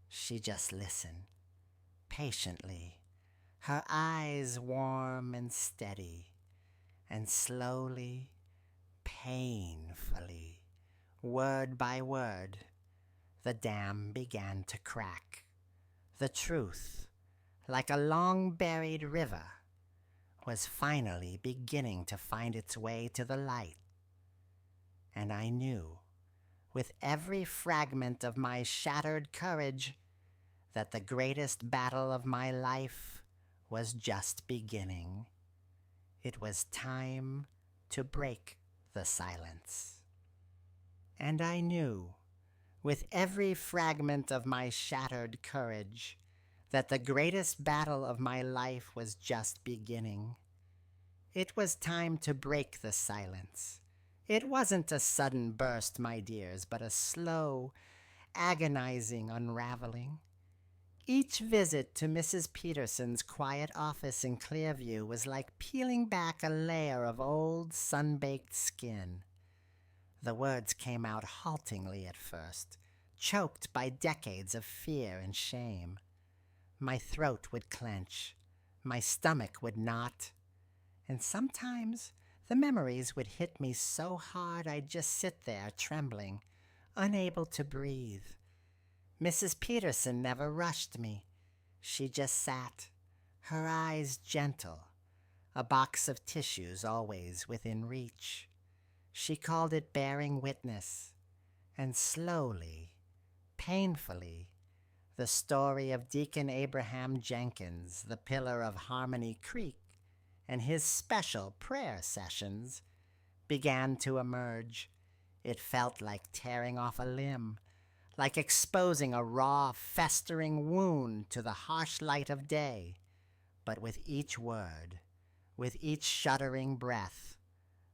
A: She just listened, patiently, her eyes warm and steady, and slowly, painfully, word by word, the dam began to crack. The truth, like a long-buried river, was finally beginning to find its way to the light. And I knew, with every fragment of my shattered courage, that the greatest battle of my life was just beginning. It was time to break the silence. And I knew, with every fragment of my shattered courage, that the greatest battle of my life was just beginning. It was time to break the silence. It wasn't a sudden burst, my dears, but a slow, agonizing unraveling. Each visit to Mrs. Peterson's quiet office in Clearview was like peeling back a layer of old, sun-baked skin. The words came out haltingly at first, choked by decades of fear and shame. My throat would clench, my stomach would knot, and sometimes the memories would hit me so hard I'd just sit there trembling, unable to breathe. Mrs. Peterson never rushed me. She just sat, her eyes gentle, a box of tissues always within reach. She called it bearing witness, and slowly, painfully, the story of Deacon Abraham Jenkins, the pillar of Harmony Creek, and his special prayer sessions began to emerge. It felt like tearing off a limb, like exposing a raw, festering wound to the harsh light of day. But with each word, with each shuddering breath,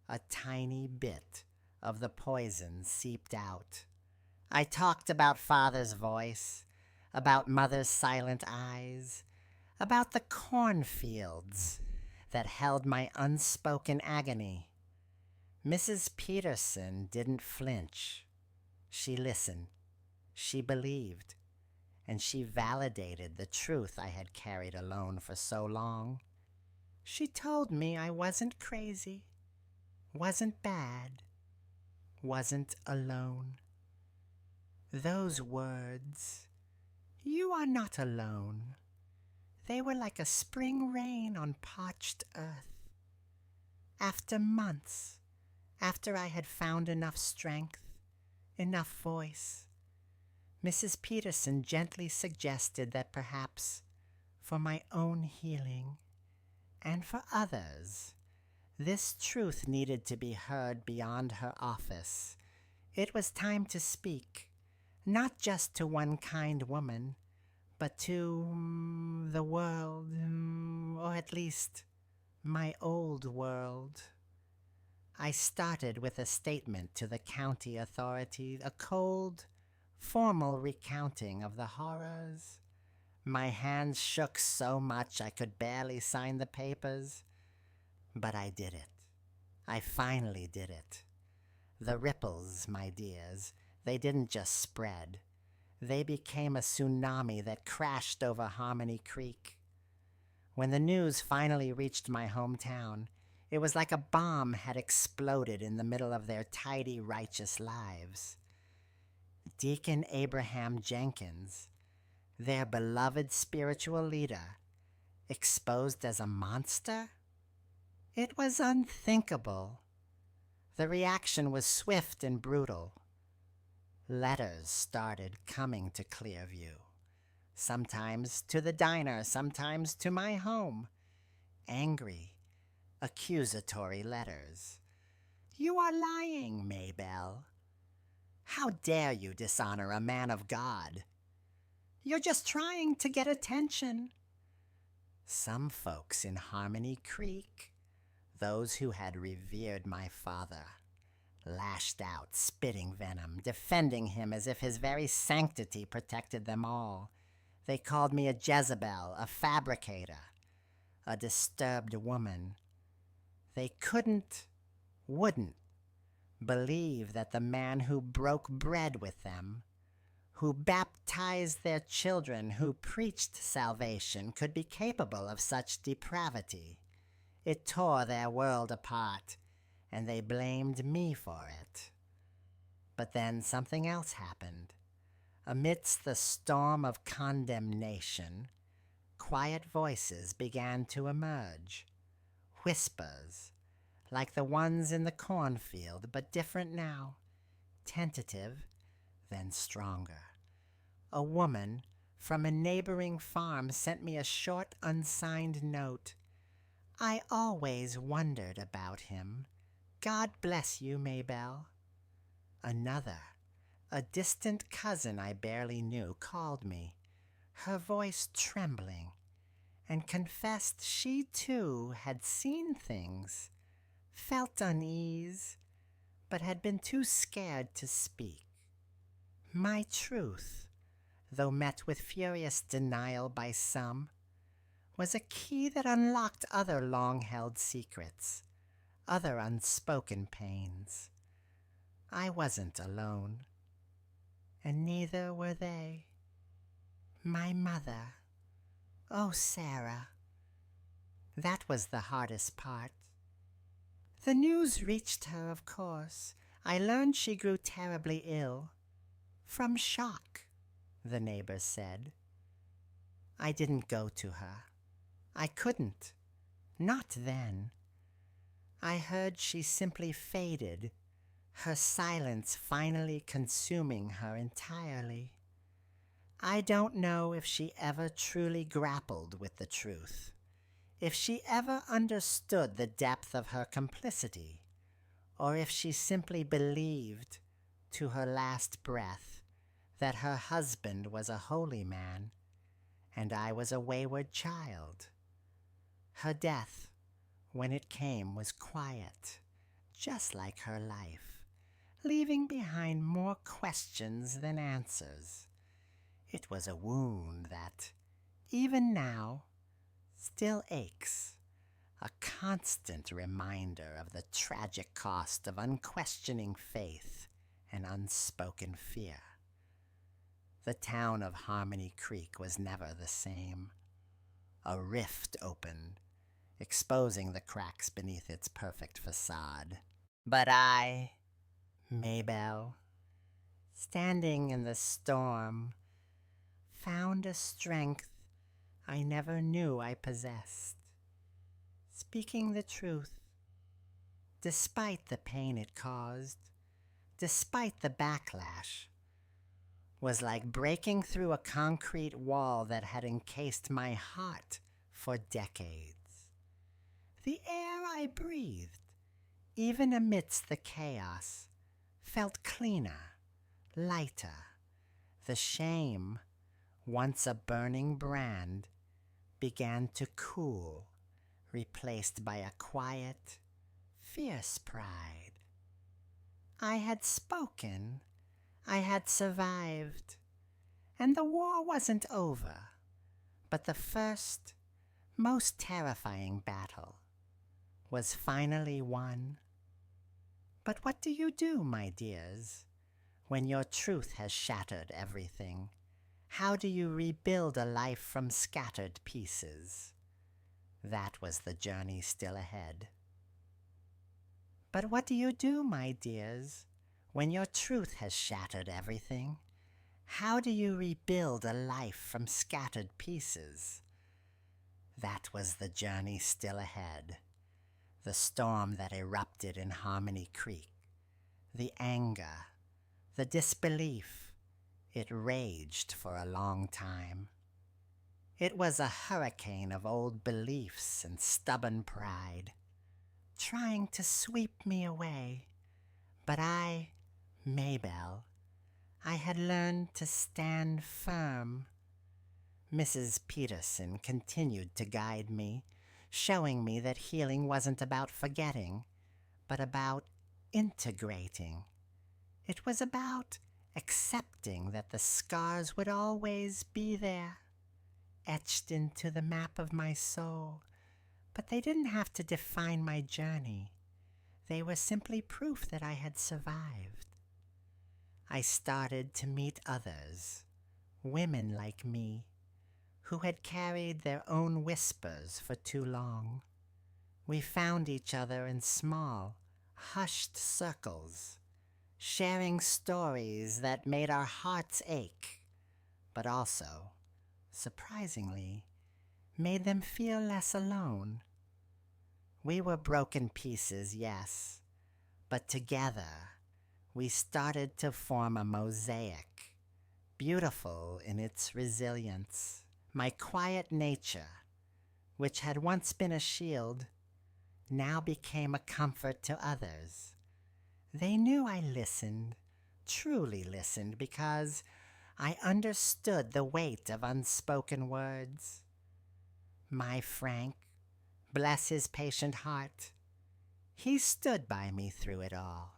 A: a tiny bit of the poison seeped out. I talked about Father's voice, about Mother's silent eyes, about the cornfields that held my unspoken agony. Mrs. Peterson didn't flinch. She listened, she believed, and she validated the truth I had carried alone for so long. She told me I wasn't crazy, wasn't bad, wasn't alone. Those words, "You are not alone," they were like a spring rain on parched earth. After months, after I had found enough strength, enough voice, Mrs. Peterson gently suggested that perhaps for my own healing and for others, this truth needed to be heard beyond her office. It was time to speak, not just to one kind woman, but to the world, or at least my old world. I started with a statement to the county authority, a cold, formal recounting of the horrors. My hands shook so much I could barely sign the papers. But I did it. I finally did it. The ripples, my dears, they didn't just spread. They became a tsunami that crashed over Harmony Creek. When the news finally reached my hometown, it was like a bomb had exploded in the middle of their tidy, righteous lives. Deacon Abraham Jenkins, their beloved spiritual leader, exposed as a monster? It was unthinkable. The reaction was swift and brutal. Letters started coming to Clearview. Sometimes to the diner, sometimes to my home. Angry, accusatory letters. "You are lying, Maybelle. How dare you dishonor a man of God? You're just trying to get attention." Some folks in Harmony Creek, those who had revered my father, lashed out, spitting venom, defending him as if his very sanctity protected them all. They called me a Jezebel, a fabricator, a disturbed woman. They wouldn't believe that the man who broke bread with them, who baptized their children, who preached salvation, could be capable of such depravity. It tore their world apart, and they blamed me for it. But then something else happened. Amidst the storm of condemnation, quiet voices began to emerge. Whispers, like the ones in the cornfield, but different now, tentative, then stronger. A woman from a neighboring farm sent me a short, unsigned note. "I always wondered about him. God bless you, Maybelle." Another, a distant cousin I barely knew, called me, her voice trembling, and confessed she too had seen things, felt unease, but had been too scared to speak. My truth, though met with furious denial by some, was a key that unlocked other long-held secrets, other unspoken pains. I wasn't alone, and neither were they. My mother, oh Sarah, that was the hardest part. The news reached her, of course. I learned she grew terribly ill. From shock, the neighbors said. I didn't go to her. I couldn't. Not then. I heard she simply faded, her silence finally consuming her entirely. I don't know if she ever truly grappled with the truth, if she ever understood the depth of her complicity, or if she simply believed, to her last breath, that her husband was a holy man, and I was a wayward child, Her death, when it came, was quiet, just like her life, leaving behind more questions than answers. It was a wound that, even now, still aches, a constant reminder of the tragic cost of unquestioning faith and unspoken fear. The town of Harmony Creek was never the same. A rift opened, exposing the cracks beneath its perfect facade. But I, Maybelle, standing in the storm, found a strength I never knew I possessed. Speaking the truth, despite the pain it caused, despite the backlash, was like breaking through a concrete wall that had encased my heart for decades. The air I breathed, even amidst the chaos, felt cleaner, lighter. The shame, once a burning brand, began to cool, replaced by a quiet, fierce pride. I had spoken, I had survived, and the war wasn't over, but the first, most terrifying battle was finally won. But what do you do, my dears, when your truth has shattered everything? How do you rebuild a life from scattered pieces? That was the journey still ahead. But what do you do, my dears, when your truth has shattered everything? How do you rebuild a life from scattered pieces? That was the journey still ahead. The storm that erupted in Harmony Creek, the anger, the disbelief, it raged for a long time. It was a hurricane of old beliefs and stubborn pride, trying to sweep me away. But I, Maybelle, I had learned to stand firm. Mrs. Peterson continued to guide me, showing me that healing wasn't about forgetting, but about integrating. It was about accepting that the scars would always be there, etched into the map of my soul, but they didn't have to define my journey. They were simply proof that I had survived. I started to meet others, women like me, who had carried their own whispers for too long. We found each other in small, hushed circles, sharing stories that made our hearts ache, but also, surprisingly, made them feel less alone. We were broken pieces, yes, but together we started to form a mosaic, beautiful in its resilience. My quiet nature, which had once been a shield, now became a comfort to others. They knew I listened, truly listened, because I understood the weight of unspoken words. My Frank, bless his patient heart, he stood by me through it all.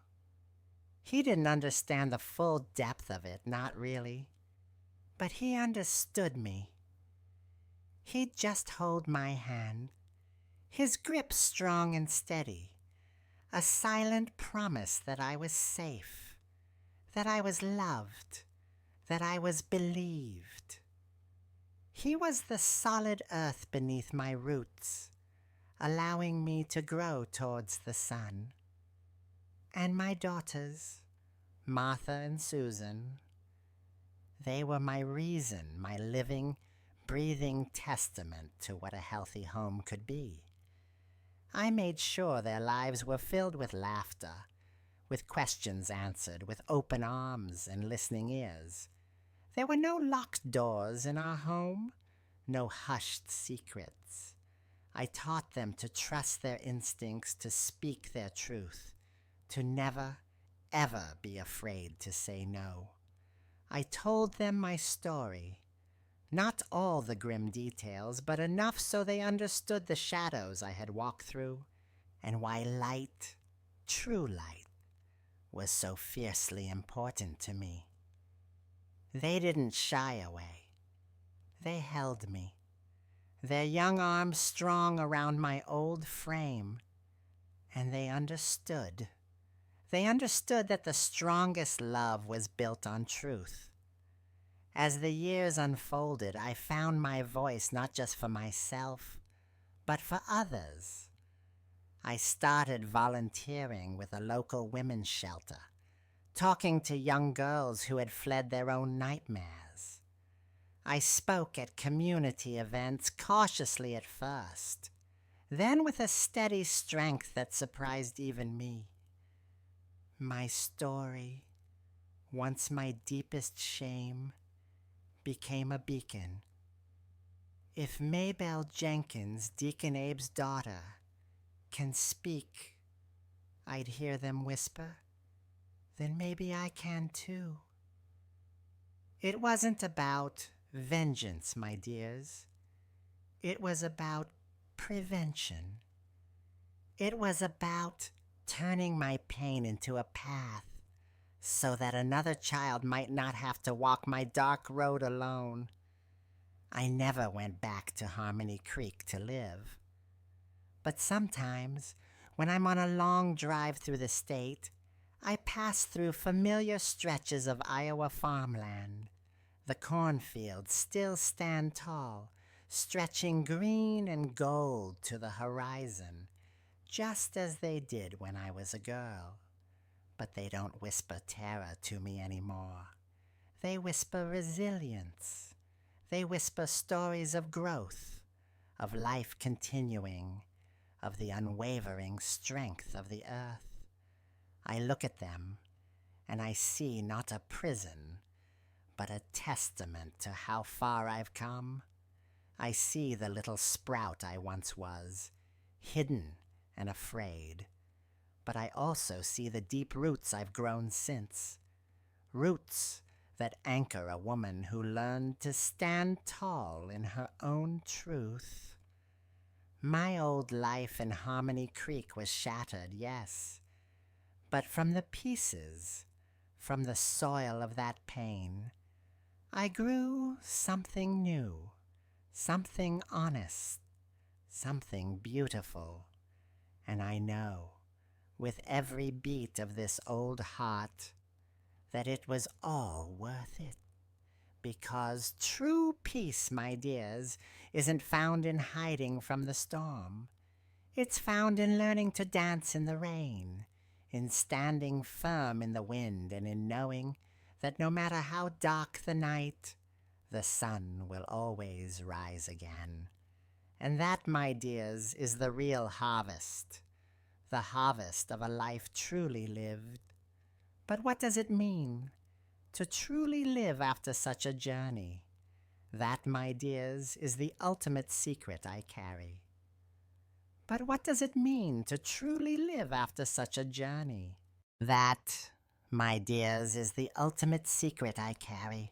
A: He didn't understand the full depth of it, not really, but he understood me. He'd just hold my hand, his grip strong and steady, a silent promise that I was safe, that I was loved, that I was believed. He was the solid earth beneath my roots, allowing me to grow towards the sun. And my daughters, Martha and Susan, they were my reason, my living, breathing testament to what a healthy home could be. I made sure their lives were filled with laughter, with questions answered, with open arms and listening ears. There were no locked doors in our home, no hushed secrets. I taught them to trust their instincts, to speak their truth, to never, ever be afraid to say no. I told them my story, Not all the grim details, but enough so they understood the shadows I had walked through, and why light, true light, was so fiercely important to me. They didn't shy away. They held me, their young arms strong around my old frame, and they understood. They understood that the strongest love was built on truth. As the years unfolded, I found my voice not just for myself, but for others. I started volunteering with a local women's shelter, talking to young girls who had fled their own nightmares. I spoke at community events cautiously at first, then with a steady strength that surprised even me. My story, once my deepest shame, became a beacon. If Maybelle Jenkins, Deacon Abe's daughter, can speak, I'd hear them whisper, then maybe I can too. It wasn't about vengeance, my dears. It was about prevention. It was about turning my pain into a path so that another child might not have to walk my dark road alone. I never went back to Harmony Creek to live. But sometimes, when I'm on a long drive through the state, I pass through familiar stretches of Iowa farmland. The cornfields still stand tall, stretching green and gold to the horizon, just as they did when I was a girl. But they don't whisper terror to me anymore. They whisper resilience. They whisper stories of growth, of life continuing, of the unwavering strength of the earth. I look at them, and I see not a prison, but a testament to how far I've come. I see the little sprout I once was, hidden and afraid. But I also see the deep roots I've grown since. Roots that anchor a woman who learned to stand tall in her own truth. My old life in Harmony Creek was shattered, yes. But from the pieces, from the soil of that pain, I grew something new, something honest, something beautiful. And I know, with every beat of this old heart, that it was all worth it. Because true peace, my dears, isn't found in hiding from the storm. It's found in learning to dance in the rain, in standing firm in the wind, and in knowing that no matter how dark the night, the sun will always rise again. And that, my dears, is the real harvest, the harvest of a life truly lived. But what does it mean to truly live after such a journey? That, my dears, is the ultimate secret I carry. But what does it mean to truly live after such a journey? That, my dears, is the ultimate secret I carry.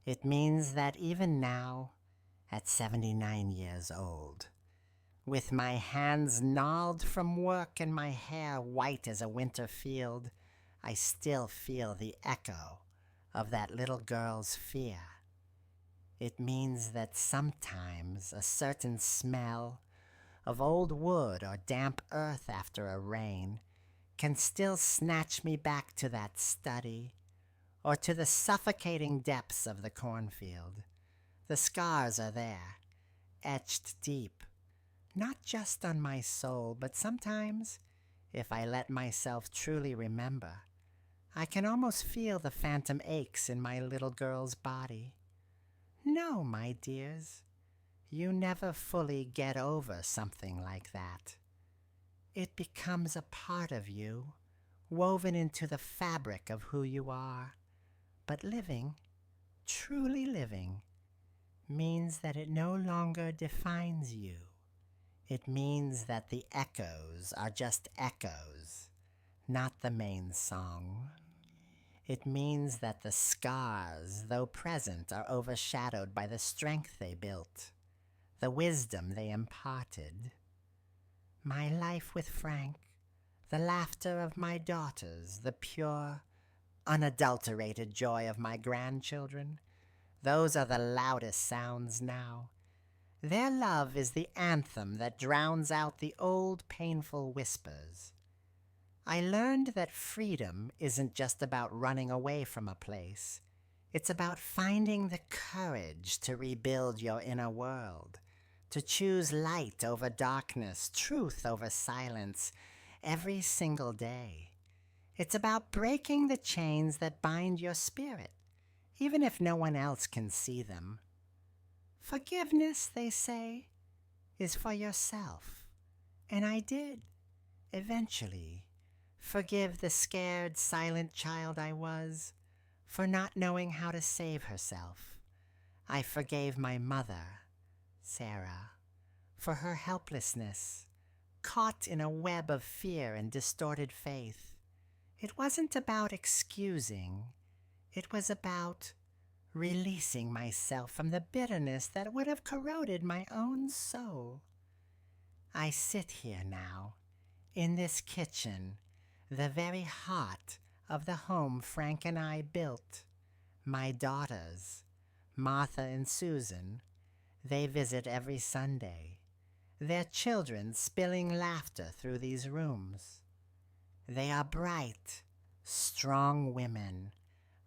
A: It means that even now, at 79 years old, with my hands gnarled from work and my hair white as a winter field, I still feel the echo of that little girl's fear. It means that sometimes a certain smell of old wood or damp earth after a rain can still snatch me back to that study or to the suffocating depths of the cornfield. The scars are there, etched deep, not just on my soul, but sometimes, if I let myself truly remember, I can almost feel the phantom aches in my little girl's body. No, my dears, you never fully get over something like that. It becomes a part of you, woven into the fabric of who you are. But living, truly living, means that it no longer defines you. It means that the echoes are just echoes, not the main song. It means that the scars, though present, are overshadowed by the strength they built, the wisdom they imparted. My life with Frank, the laughter of my daughters, the pure, unadulterated joy of my grandchildren, those are the loudest sounds now. Their love is the anthem that drowns out the old painful whispers. I learned that freedom isn't just about running away from a place. It's about finding the courage to rebuild your inner world, to choose light over darkness, truth over silence, every single day. It's about breaking the chains that bind your spirit, even if no one else can see them. Forgiveness, they say, is for yourself. And I did, eventually, forgive the scared, silent child I was for not knowing how to save herself. I forgave my mother, Sarah, for her helplessness, caught in a web of fear and distorted faith. It wasn't about excusing. It was about releasing myself from the bitterness that would have corroded my own soul. I sit here now, in this kitchen, the very heart of the home Frank and I built. My daughters, Martha and Susan, they visit every Sunday, their children spilling laughter through these rooms. They are bright, strong women,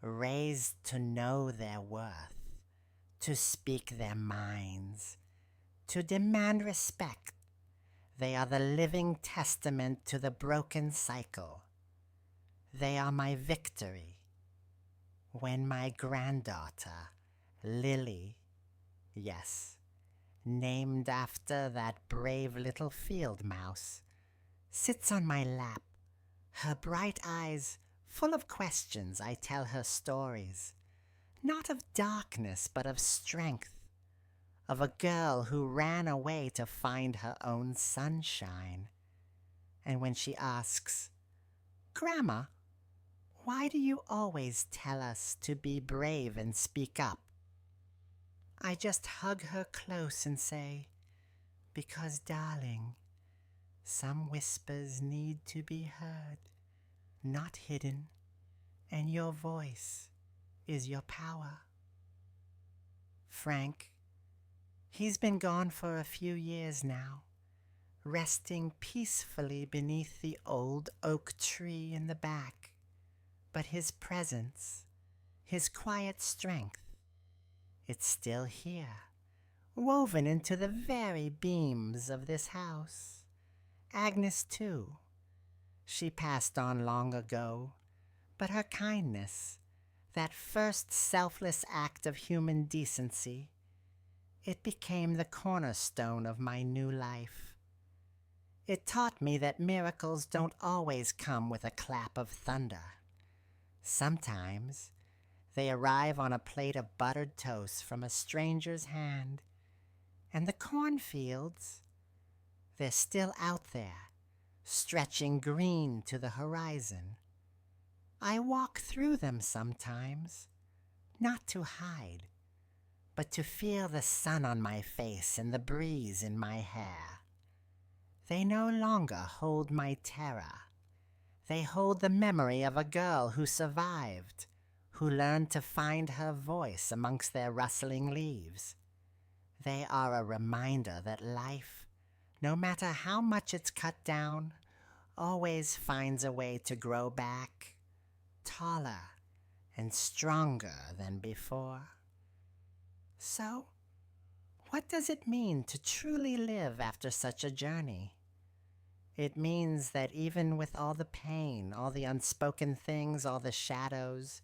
A: raised to know their worth, to speak their minds, to demand respect. They are the living testament to the broken cycle. They are my victory. When my granddaughter, Lily, yes, named after that brave little field mouse, sits on my lap, her bright eyes full of questions, I tell her stories, not of darkness but of strength, of a girl who ran away to find her own sunshine. And when she asks, "Grandma, why do you always tell us to be brave and speak up?" I just hug her close and say, "Because, darling, some whispers need to be heard, not hidden, and your voice is your power." Frank, he's been gone for a few years now, resting peacefully beneath the old oak tree in the back. But his presence, his quiet strength, it's still here, woven into the very beams of this house. Agnes, too. She passed on long ago, but her kindness, that first selfless act of human decency, it became the cornerstone of my new life. It taught me that miracles don't always come with a clap of thunder. Sometimes they arrive on a plate of buttered toast from a stranger's hand, and the cornfields, they're still out there, stretching green to the horizon. I walk through them sometimes, not to hide, but to feel the sun on my face and the breeze in my hair. They no longer hold my terror. They hold the memory of a girl who survived, who learned to find her voice amongst their rustling leaves. They are a reminder that life, no matter how much it's cut down, always finds a way to grow back, taller and stronger than before. So, what does it mean to truly live after such a journey? It means that even with all the pain, all the unspoken things, all the shadows,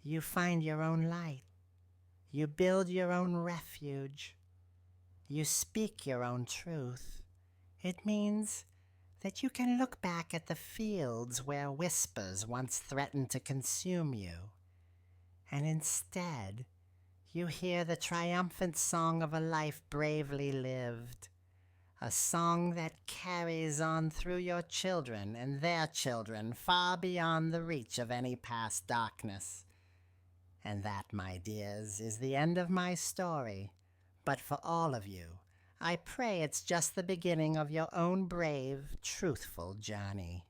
A: you find your own light. You build your own refuge. You speak your own truth. It means that you can look back at the fields where whispers once threatened to consume you, and instead you hear the triumphant song of a life bravely lived, A song that carries on through your children and their children far beyond the reach of any past darkness. And that, my dears, is the end of my story. But for all of you, I pray it's just the beginning of your own brave, truthful journey.